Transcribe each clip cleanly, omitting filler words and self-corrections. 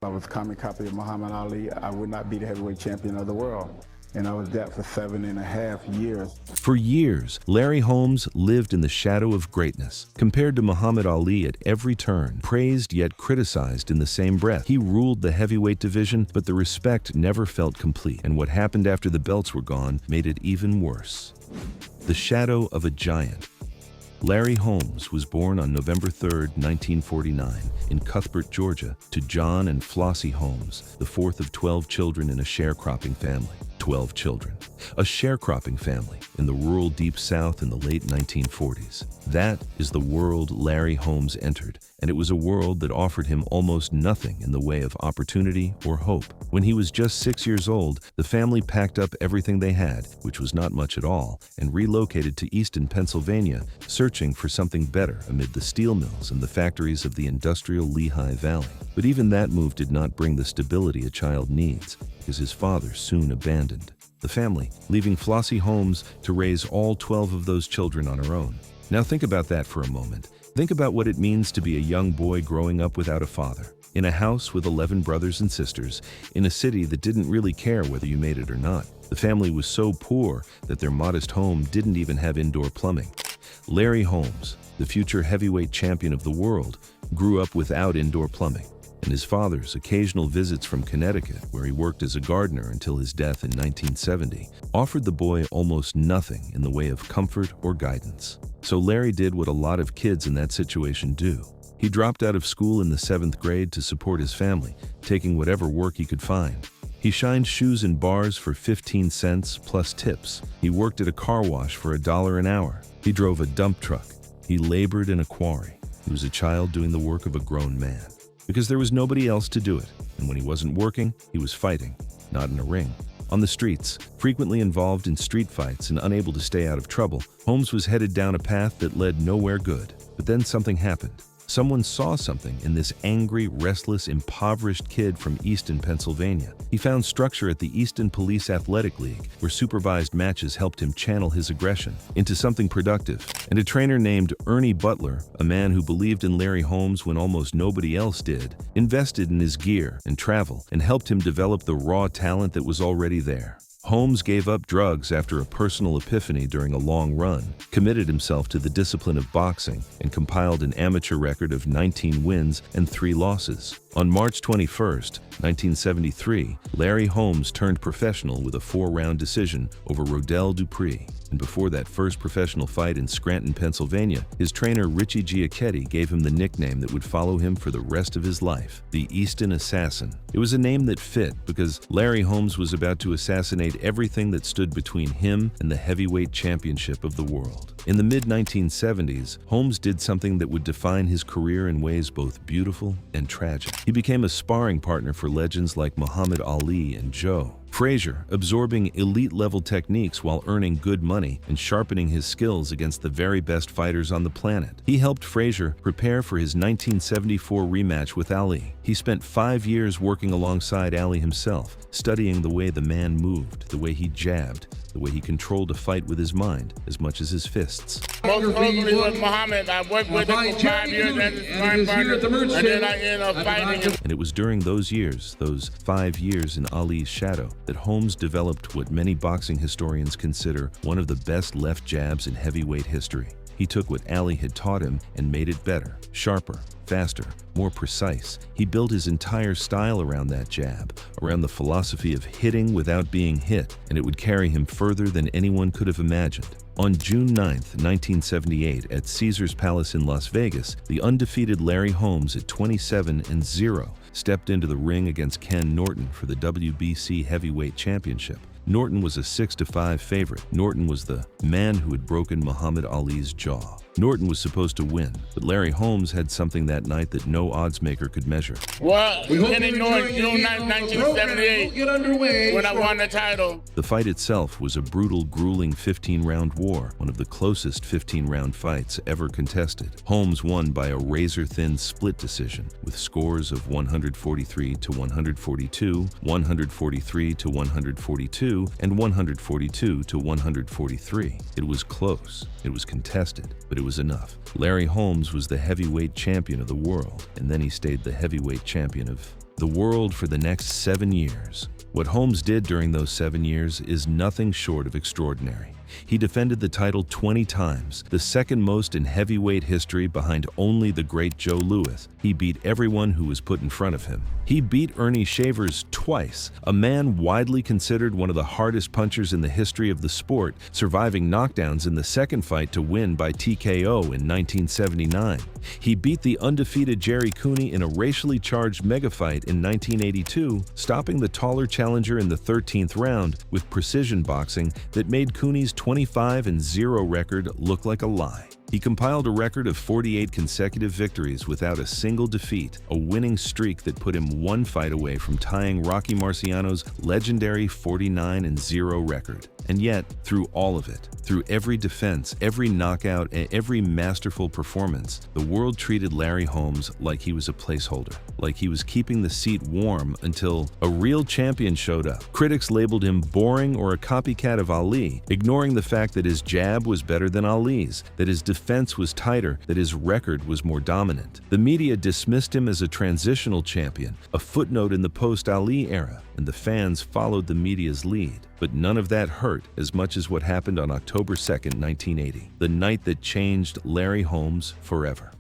I was a common copy of Muhammad Ali. I would not be the heavyweight champion of the world. And I was that for 7.5 years. For years, Larry Holmes lived in the shadow of greatness. Compared to Muhammad Ali at every turn, praised yet criticized in the same breath. He ruled the heavyweight division, but the respect never felt complete. And what happened after the belts were gone made it even worse. The shadow of a giant. Larry Holmes was born on November 3, 1949, in Cuthbert, Georgia, to John and Flossie Holmes, the fourth of 12 children in a sharecropping family. 12 children. A sharecropping family in the rural Deep South in the late 1940s. That is the world Larry Holmes entered, and it was a world that offered him almost nothing in the way of opportunity or hope. When he was just 6 years old, the family packed up everything they had, which was not much at all, and relocated to Easton, Pennsylvania, searching for something better amid the steel mills and the factories of the industrial Lehigh Valley. But even that move did not bring the stability a child needs, because his father soon abandoned the family, leaving Flossie Holmes to raise all 12 of those children on her own. Now think about that for a moment. Think about what it means to be a young boy growing up without a father, in a house with 11 brothers and sisters, in a city that didn't really care whether you made it or not. The family was so poor that their modest home didn't even have indoor plumbing. Larry Holmes, the future heavyweight champion of the world, grew up without indoor plumbing, and his father's occasional visits from Connecticut, where he worked as a gardener until his death in 1970, offered the boy almost nothing in the way of comfort or guidance. So Larry did what a lot of kids in that situation do. He dropped out of school in the 7th grade to support his family, taking whatever work he could find. He shined shoes in bars for 15 cents plus tips. He worked at a car wash for $1 an hour. He drove a dump truck. He labored in a quarry. He was a child doing the work of a grown man, because there was nobody else to do it. And when he wasn't working, he was fighting, not in a ring. On the streets, frequently involved in street fights and unable to stay out of trouble, Holmes was headed down a path that led nowhere good. But then something happened. Someone saw something in this angry, restless, impoverished kid from Easton, Pennsylvania. He found structure at the Easton Police Athletic League, where supervised matches helped him channel his aggression into something productive. And a trainer named Ernie Butler, a man who believed in Larry Holmes when almost nobody else did, invested in his gear and travel and helped him develop the raw talent that was already there. Holmes gave up drugs after a personal epiphany during a long run, committed himself to the discipline of boxing, and compiled an amateur record of 19 wins and 3 losses. On March 21, 1973, Larry Holmes turned professional with a 4-round decision over Rodell Dupree. And before that first professional fight in Scranton, Pennsylvania, his trainer Richie Giacchetti gave him the nickname that would follow him for the rest of his life, the Easton Assassin. It was a name that fit because Larry Holmes was about to assassinate everything that stood between him and the heavyweight championship of the world. In the mid-1970s, Holmes did something that would define his career in ways both beautiful and tragic. He became a sparring partner for legends like Muhammad Ali and Joe Frazier, absorbing elite-level techniques while earning good money and sharpening his skills against the very best fighters on the planet. He helped Frazier prepare for his 1974 rematch with Ali. He spent 5 years working alongside Ali himself, studying the way the man moved, the way he jabbed, the way he controlled a fight with his mind as much as his fists. Most closely with Muhammad, I worked with him for 5 years as his sparring partner, and then I ended up fighting him. And it was during those years, those 5 years in Ali's shadow, that Holmes developed what many boxing historians consider one of the best left jabs in heavyweight history. He took what Ali had taught him and made it better, sharper, faster, more precise. He built his entire style around that jab, around the philosophy of hitting without being hit, and it would carry him further than anyone could have imagined. On June 9, 1978, at Caesars Palace in Las Vegas, the undefeated Larry Holmes at 27-0 stepped into the ring against Ken Norton for the WBC Heavyweight Championship. Norton was a 6-5 favorite. Norton was the man who had broken Muhammad Ali's jaw. Norton was supposed to win, but Larry Holmes had something that night that no oddsmaker could measure. Well, Kenny Norton, June 9, 1978, when I won the title. The fight itself was a brutal, grueling 15-round war, one of the closest 15-round fights ever contested. Holmes won by a razor-thin split decision, with scores of 143-142, 143-142, and 142-143. It was close. It was contested, but it was enough. Larry Holmes was the heavyweight champion of the world, and then he stayed the heavyweight champion of the world for the next 7 years. What Holmes did during those 7 years is nothing short of extraordinary. He defended the title 20 times, the second most in heavyweight history behind only the great Joe Louis. He beat everyone who was put in front of him. He beat Ernie Shavers twice, a man widely considered one of the hardest punchers in the history of the sport, surviving knockdowns in the second fight to win by TKO in 1979. He beat the undefeated Jerry Cooney in a racially charged mega fight in 1982, stopping the taller challenger in the 13th round with precision boxing that made Cooney's 25-0 record look like a lie. He compiled a record of 48 consecutive victories without a single defeat, a winning streak that put him one fight away from tying Rocky Marciano's legendary 49-0 record. And yet, through all of it, through every defense, every knockout, and every masterful performance, the world treated Larry Holmes like he was a placeholder, like he was keeping the seat warm until a real champion showed up. Critics labeled him boring or a copycat of Ali, ignoring the fact that his jab was better than Ali's, that his defense was tighter, that his record was more dominant. The media dismissed him as a transitional champion, a footnote in the post-Ali era, and the fans followed the media's lead. But none of that hurt as much as what happened on October 2nd, 1980, the night that changed Larry Holmes forever.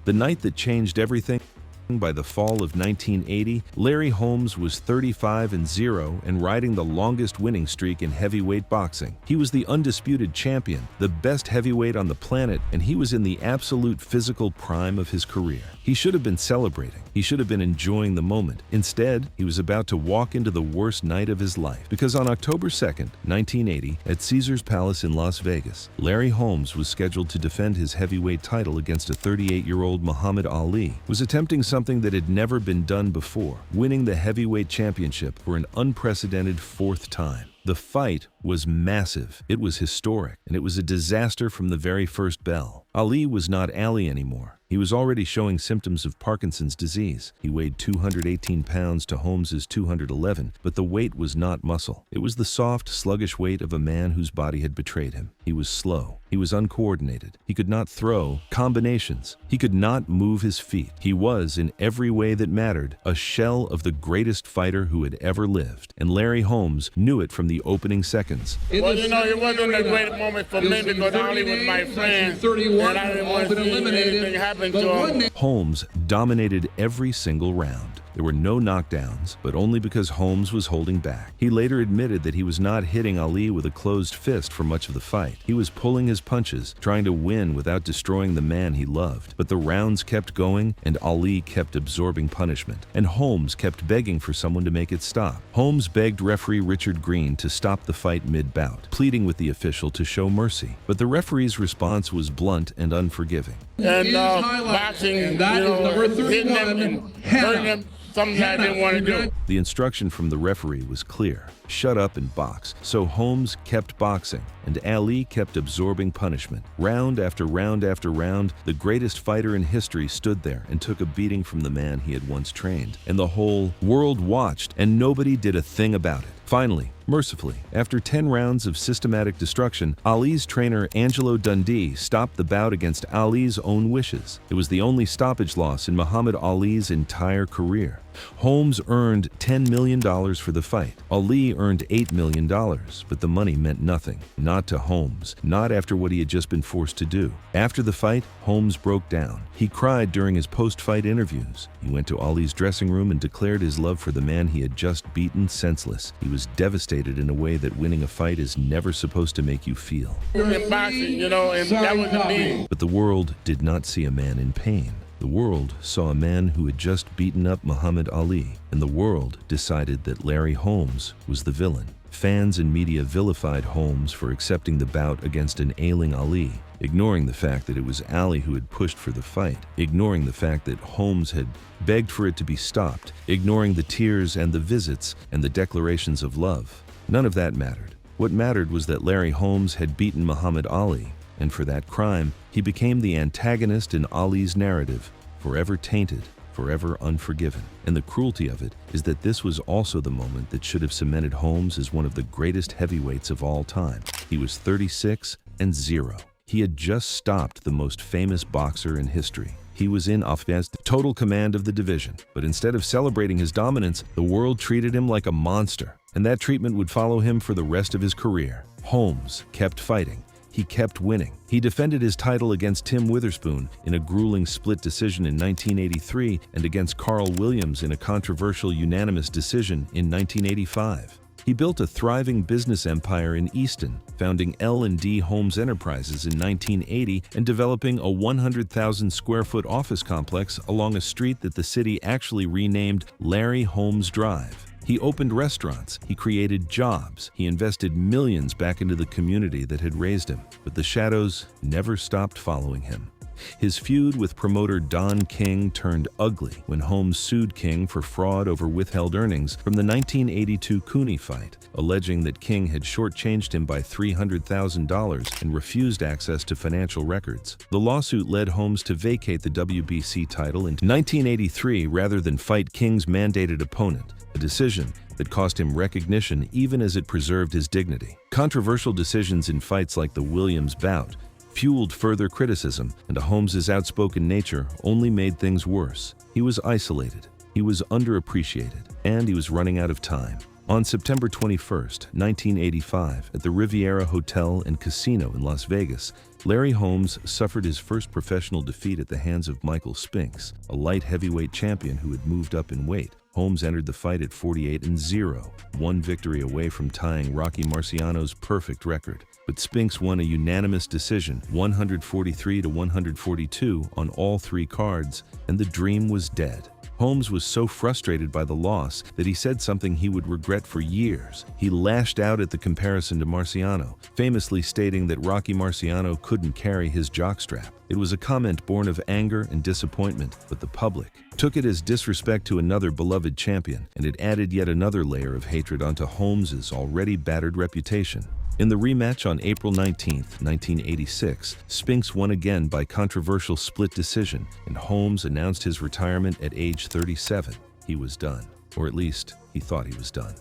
The night that changed everything. By the fall of 1980, Larry Holmes was 35-0 and riding the longest winning streak in heavyweight boxing. He was the undisputed champion, the best heavyweight on the planet, and he was in the absolute physical prime of his career. He should have been celebrating. He should have been enjoying the moment. Instead, he was about to walk into the worst night of his life. Because on October 2nd, 1980, at Caesars Palace in Las Vegas, Larry Holmes was scheduled to defend his heavyweight title against a 38-year-old Muhammad Ali, was attempting something that had never been done before, winning the heavyweight championship for an unprecedented 4th time. The fight was massive, it was historic, and it was a disaster from the very first bell. Ali was not Ali anymore. He was already showing symptoms of Parkinson's disease. He weighed 218 pounds to Holmes's 211, but the weight was not muscle. It was the soft, sluggish weight of a man whose body had betrayed him. He was slow. He was uncoordinated. He could not throw combinations. He could not move his feet. He was, in every way that mattered, a shell of the greatest fighter who had ever lived. And Larry Holmes knew it from the opening seconds. Well, you know, it wasn't a great moment for me because Ali was my friend, and I didn't want to see anything happen to him. Holmes dominated every single round. There were no knockdowns, but only because Holmes was holding back. He later admitted that he was not hitting Ali with a closed fist for much of the fight. He was pulling his punches, trying to win without destroying the man he loved. But the rounds kept going, and Ali kept absorbing punishment. And Holmes kept begging for someone to make it stop. Holmes begged referee Richard Green to stop the fight mid-bout, pleading with the official to show mercy. But the referee's response was blunt and unforgiving. And boxing, you know, hitting them and hurting them, something I didn't want to do. The instruction from the referee was clear: shut up and box. So Holmes kept boxing, and Ali kept absorbing punishment. Round after round after round, the greatest fighter in history stood there and took a beating from the man he had once trained. And the whole world watched, and nobody did a thing about it. Finally, mercifully, after 10 rounds of systematic destruction, Ali's trainer Angelo Dundee stopped the bout against Ali's own wishes. It was the only stoppage loss in Muhammad Ali's entire career. Holmes earned $10 million for the fight. Ali earned $8 million, but the money meant nothing. Not to Holmes, not after what he had just been forced to do. After the fight, Holmes broke down. He cried during his post-fight interviews. He went to Ali's dressing room and declared his love for the man he had just beaten senseless. He was devastated in a way that winning a fight is never supposed to make you feel. In boxing, you know, and that was the thing. But the world did not see a man in pain. The world saw a man who had just beaten up Muhammad Ali, and the world decided that Larry Holmes was the villain. Fans and media vilified Holmes for accepting the bout against an ailing Ali, ignoring the fact that it was Ali who had pushed for the fight, ignoring the fact that Holmes had begged for it to be stopped, ignoring the tears and the visits and the declarations of love. None of that mattered. What mattered was that Larry Holmes had beaten Muhammad Ali, and for that crime, he became the antagonist in Ali's narrative, forever tainted, forever unforgiven. And the cruelty of it is that this was also the moment that should have cemented Holmes as one of the greatest heavyweights of all time. He was 36-0. He had just stopped the most famous boxer in history. He was in offense, total command of the division. But instead of celebrating his dominance, the world treated him like a monster. And that treatment would follow him for the rest of his career. Holmes kept fighting. He kept winning. He defended his title against Tim Witherspoon in a grueling split decision in 1983 and against Carl Williams in a controversial unanimous decision in 1985. He built a thriving business empire in Easton, founding L&D Holmes Enterprises in 1980 and developing a 100,000-square-foot office complex along a street that the city actually renamed Larry Holmes Drive. He opened restaurants, he created jobs, he invested millions back into the community that had raised him, but the shadows never stopped following him. His feud with promoter Don King turned ugly when Holmes sued King for fraud over withheld earnings from the 1982 Cooney fight, alleging that King had shortchanged him by $300,000 and refused access to financial records. The lawsuit led Holmes to vacate the WBC title in 1983 rather than fight King's mandated opponent, a decision that cost him recognition even as it preserved his dignity. Controversial decisions in fights like the Williams bout fueled further criticism, and Holmes's outspoken nature only made things worse. He was isolated, he was underappreciated, and he was running out of time. On September 21, 1985, at the Riviera Hotel and Casino in Las Vegas, Larry Holmes suffered his first professional defeat at the hands of Michael Spinks, a light heavyweight champion who had moved up in weight. Holmes entered the fight at 48-0, one victory away from tying Rocky Marciano's perfect record. But Spinks won a unanimous decision, 143-142 on all three cards, and the dream was dead. Holmes was so frustrated by the loss that he said something he would regret for years. He lashed out at the comparison to Marciano, famously stating that Rocky Marciano couldn't carry his jockstrap. It was a comment born of anger and disappointment, but the public took it as disrespect to another beloved champion, and it added yet another layer of hatred onto Holmes's already battered reputation. In the rematch on April 19, 1986, Spinks won again by controversial split decision, and Holmes announced his retirement at age 37. He was done, or at least he thought he was done.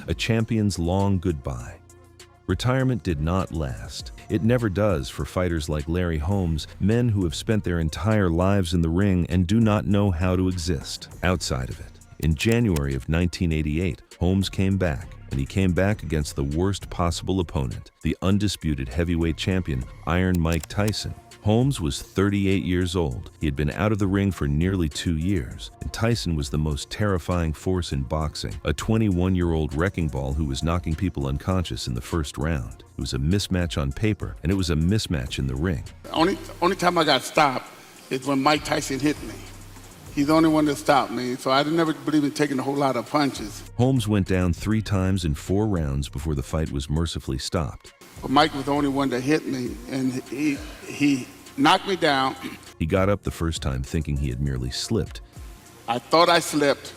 A champion's long goodbye. Retirement did not last. It never does for fighters like Larry Holmes, men who have spent their entire lives in the ring and do not know how to exist outside of it. In January of 1988, Holmes came back, and he came back against the worst possible opponent, the undisputed heavyweight champion, Iron Mike Tyson. Holmes was 38 years old. He had been out of the ring for nearly 2 years, and Tyson was the most terrifying force in boxing, a 21-year-old wrecking ball who was knocking people unconscious in the first round. It was a mismatch on paper, and it was a mismatch in the ring. Only time I got stopped is when Mike Tyson hit me. He's the only one that stopped me, so I never believe in taking a whole lot of punches. Holmes went down 3 times in 4 rounds before the fight was mercifully stopped. But Mike was the only one that hit me, and he knocked me down. He got up the first time thinking he had merely slipped. I thought I slipped.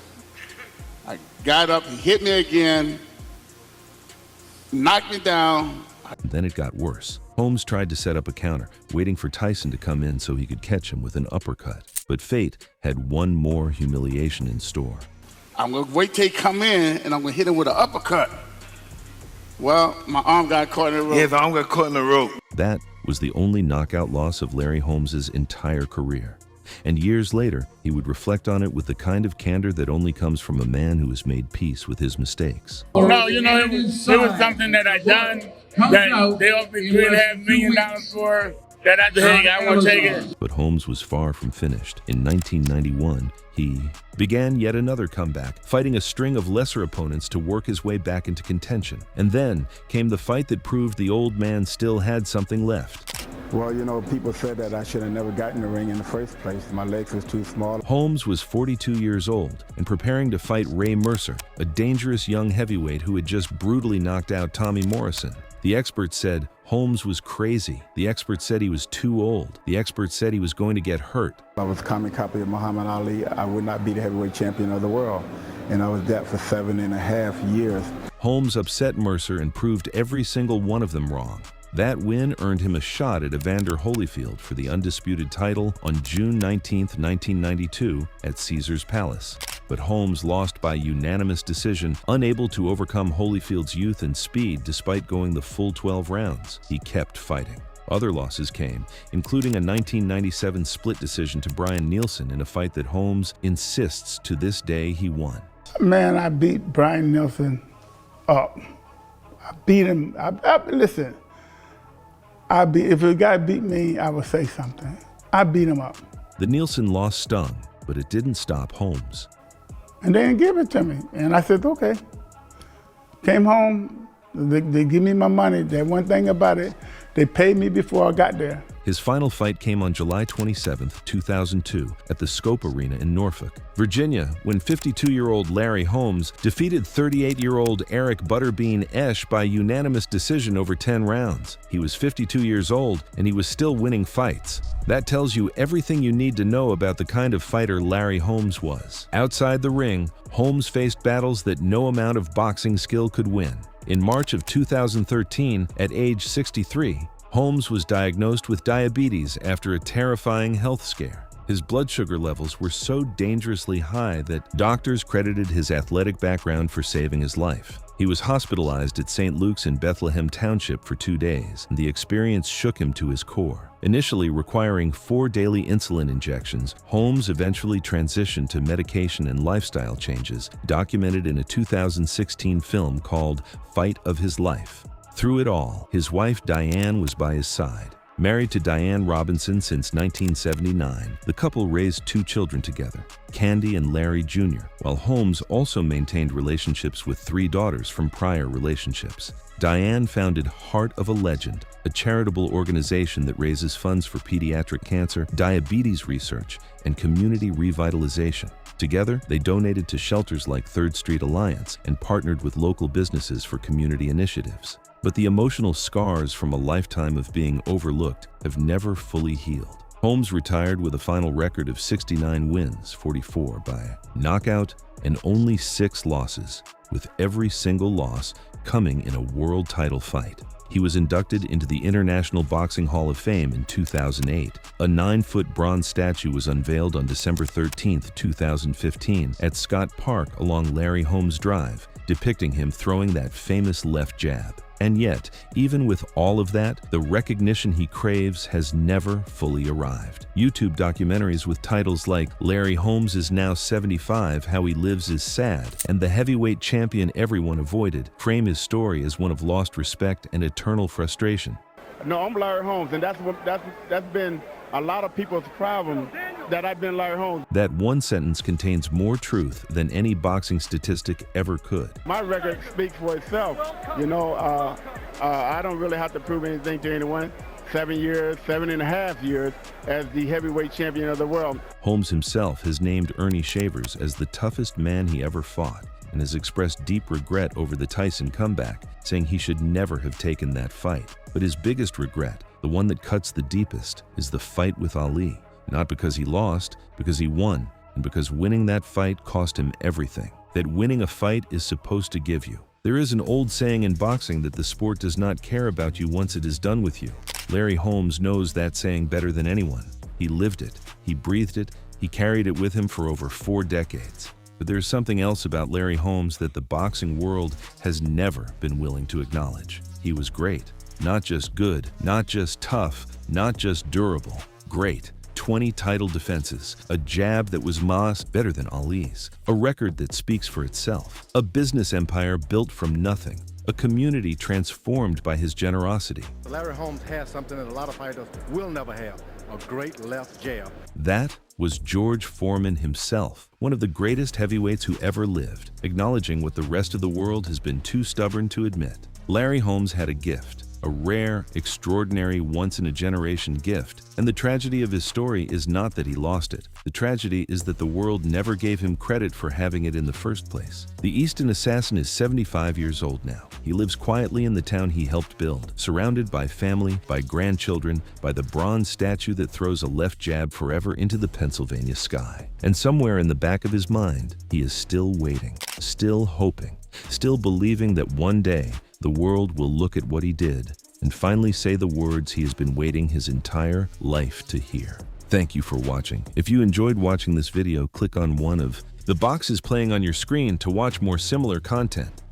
I got up, he hit me again, knocked me down. Then it got worse. Holmes tried to set up a counter, waiting for Tyson to come in so he could catch him with an uppercut. But fate had one more humiliation in store. I'm going to wait till he come in, and I'm going to hit him with an uppercut. Well, my arm got caught in the rope. His arm got caught in the rope. That was the only knockout loss of Larry Holmes's entire career. And years later, he would reflect on it with the kind of candor that only comes from a man who has made peace with his mistakes. No, it was something that I done that they offered me $3.5 million for. That I think I won't take it. But Holmes was far from finished. In 1991, he began yet another comeback, fighting a string of lesser opponents to work his way back into contention. And then came the fight that proved the old man still had something left. Well, people said that I should have never gotten in the ring in the first place. My legs was too small. Holmes was 42 years old and preparing to fight Ray Mercer, a dangerous young heavyweight who had just brutally knocked out Tommy Morrison. The experts said Holmes was crazy. The experts said he was too old. The experts said he was going to get hurt. I was a common copy of Muhammad Ali. I would not be the heavyweight champion of the world. And I was that for 7.5 years. Holmes upset Mercer and proved every single one of them wrong. That win earned him a shot at Evander Holyfield for the undisputed title on June 19, 1992 at Caesar's Palace. But Holmes lost by unanimous decision, unable to overcome Holyfield's youth and speed despite going the full 12 rounds. He kept fighting. Other losses came, including a 1997 split decision to Brian Nielsen in a fight that Holmes insists to this day he won. Man, I beat Brian Nielsen up. I beat him. Listen, if a guy beat me, I would say something. I beat him up. The Nielsen loss stung, but it didn't stop Holmes. And they didn't give it to me. And I said, okay. Came home, they give me my money. That one thing about it, they paid me before I got there. His final fight came on July 27, 2002, at the Scope Arena in Norfolk, Virginia, when 52-year-old Larry Holmes defeated 38-year-old Eric Butterbean Esch by unanimous decision over 10 rounds. He was 52 years old, and he was still winning fights. That tells you everything you need to know about the kind of fighter Larry Holmes was. Outside the ring, Holmes faced battles that no amount of boxing skill could win. In March of 2013, at age 63, Holmes was diagnosed with diabetes after a terrifying health scare. His blood sugar levels were so dangerously high that doctors credited his athletic background for saving his life. He was hospitalized at St. Luke's in Bethlehem Township for 2 days, and the experience shook him to his core. Initially requiring 4 daily insulin injections, Holmes eventually transitioned to medication and lifestyle changes, documented in a 2016 film called Fight of His Life. Through it all, his wife Diane was by his side. Married to Diane Robinson since 1979, the couple raised 2 children together, Candy and Larry Jr., while Holmes also maintained relationships with 3 daughters from prior relationships. Diane founded Heart of a Legend, a charitable organization that raises funds for pediatric cancer, diabetes research, and community revitalization. Together, they donated to shelters like Third Street Alliance and partnered with local businesses for community initiatives. But the emotional scars from a lifetime of being overlooked have never fully healed. Holmes retired with a final record of 69 wins, 44 by knockout, and only 6 losses, with every single loss coming in a world title fight. He was inducted into the International Boxing Hall of Fame in 2008. A 9-foot bronze statue was unveiled on December 13, 2015, at Scott Park along Larry Holmes Drive, depicting him throwing that famous left jab. And yet, even with all of that, the recognition he craves has never fully arrived. YouTube documentaries with titles like Larry Holmes is now 75, How He Lives is Sad, and The Heavyweight Champion Everyone Avoided frame his story as one of lost respect and eternal frustration. No, I'm Larry Holmes, and that's been a lot of people's problem, that I've been Larry Holmes. That one sentence contains more truth than any boxing statistic ever could. My record speaks for itself. You know, I don't really have to prove anything to anyone. 7.5 years as the heavyweight champion of the world. Holmes himself has named Ernie Shavers as the toughest man he ever fought, and has expressed deep regret over the Tyson comeback, saying he should never have taken that fight. But his biggest regret, the one that cuts the deepest, is the fight with Ali. Not because he lost, because he won, and because winning that fight cost him everything that winning a fight is supposed to give you. There is an old saying in boxing that the sport does not care about you once it is done with you. Larry Holmes knows that saying better than anyone. He lived it, he breathed it, he carried it with him for over 4 decades. But there's something else about Larry Holmes that the boxing world has never been willing to acknowledge. He was great. Not just good, not just tough, not just durable. Great. 20 title defenses, a jab that was better than Ali's, a record that speaks for itself, a business empire built from nothing, a community transformed by his generosity. Larry Holmes has something that a lot of fighters will never have, a great left jab. That was George Foreman himself, one of the greatest heavyweights who ever lived, acknowledging what the rest of the world has been too stubborn to admit. Larry Holmes had a gift. A rare, extraordinary, once-in-a-generation gift. And the tragedy of his story is not that he lost it. The tragedy is that the world never gave him credit for having it in the first place. The Easton assassin is 75 years old now. He lives quietly in the town he helped build, surrounded by family, by grandchildren, by the bronze statue that throws a left jab forever into the Pennsylvania sky. And somewhere in the back of his mind, he is still waiting, still hoping, still believing that one day, the world will look at what he did and finally say the words he has been waiting his entire life to hear. Thank you for watching. If you enjoyed watching this video, click on one of the boxes playing on your screen to watch more similar content.